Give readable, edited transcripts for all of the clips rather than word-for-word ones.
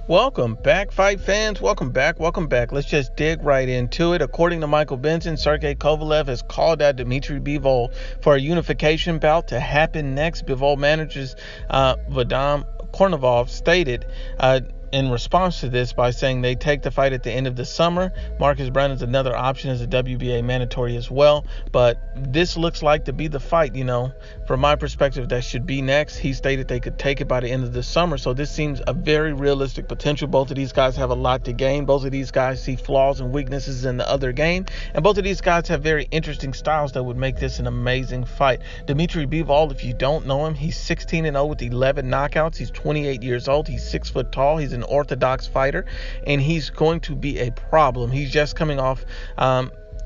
Welcome back, fight fans. Welcome back. Let's just dig right into it. According to Michael Benson, Sergey Kovalev has called out Dmitry Bivol for a unification bout to happen next. Bivol managers Vadim Kornilov stated in response to this by saying they take the fight at the end of the summer. Marcus Brown is another option as a WBA mandatory as well, but this looks like to be the fight, from my perspective, that should be next. He stated they could take it by the end of the summer, so this seems a very realistic potential. Both of these guys have a lot to gain. Both of these guys see flaws and weaknesses in the other game, and both of these guys have very interesting styles that would make this an amazing fight. Dmitry Bivol, if you don't know him, he's 16-0 with 11 knockouts. He's 28 years old. He's 6 foot tall. He's an orthodox fighter, and he's going to be a problem. He's just coming off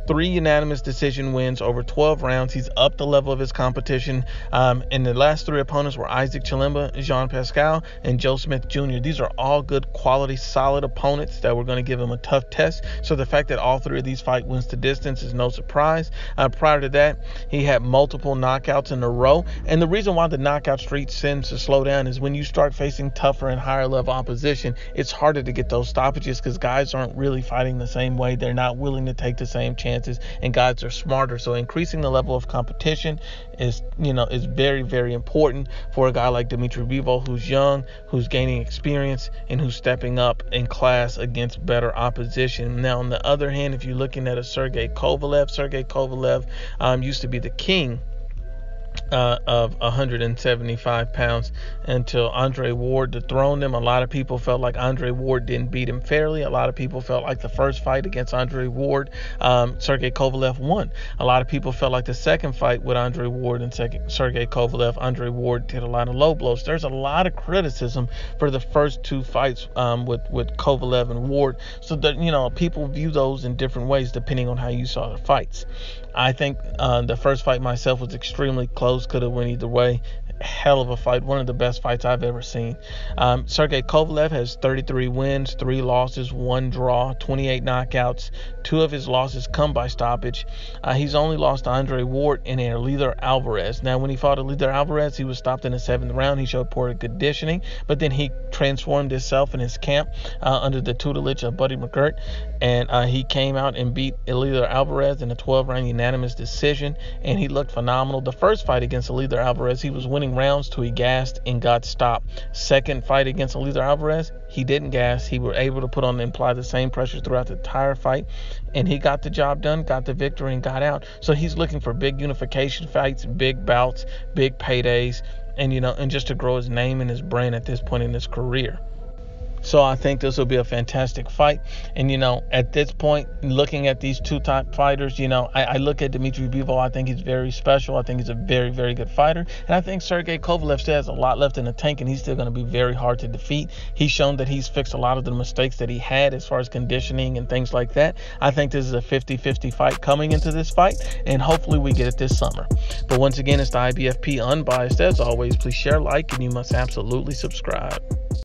3 unanimous decision wins over 12 rounds. He's up the level of his competition. And the last 3 opponents were Isaac Chilemba, Jean Pascal, and Joe Smith Jr. These are all good quality, solid opponents that were going to give him a tough test. So the fact that all 3 of these fight wins to distance is no surprise. Prior to that, he had multiple knockouts in a row. And the reason why the knockout streak tends to slow down is when you start facing tougher and higher level opposition, it's harder to get those stoppages because guys aren't really fighting the same way. They're not willing to take the same chances, and guys are smarter. So increasing the level of competition is very, very important for a guy like Dmitry Bivol, who's young, who's gaining experience, and who's stepping up in class against better opposition. Now, on the other hand, if you're looking at a Sergey Kovalev used to be the king of 175 pounds until Andre Ward dethroned him. A lot of people felt like Andre Ward didn't beat him fairly. A lot of people felt like the first fight against Andre Ward, Sergey Kovalev won. A lot of people felt like the second fight with Andre Ward and Sergey Kovalev, Andre Ward did a lot of low blows. There's a lot of criticism for the first 2 fights with Kovalev and Ward. So that people view those in different ways depending on how you saw the fights. I think the first fight myself was extremely close, could have went either way. Hell of a fight, one of the best fights I've ever seen. Sergey Kovalev has 33 wins, 3 losses, 1 draw, 28 knockouts. 2 of his losses come by stoppage. He's only lost to Andre Ward and Elither Alvarez. Now, when he fought Elither Alvarez, he was stopped in the 7th round. He showed poor conditioning, but then he transformed himself in his camp under the tutelage of Buddy McGirt, and he came out and beat Elither Alvarez in a 12-round unanimous decision, and he looked phenomenal. The first fight against Elither Alvarez, he was winning rounds till he gassed and got stopped. Second fight against Elither Alvarez, he didn't gas. He was able to put on and apply the same pressure throughout the entire fight, and he got the job done, got the victory, and got out. So he's looking for big unification fights, big bouts, big paydays, and just to grow his name and his brand at this point in his career. So I think this will be a fantastic fight. And, at this point, looking at these 2 top fighters, I look at Dmitry Bivol. I think he's very special. I think he's a very, very good fighter. And I think Sergey Kovalev still has a lot left in the tank, and he's still going to be very hard to defeat. He's shown that he's fixed a lot of the mistakes that he had as far as conditioning and things like that. I think this is a 50-50 fight coming into this fight, and hopefully we get it this summer. But once again, it's the IBFP Unbiased. As always, please share, like, and you must absolutely subscribe.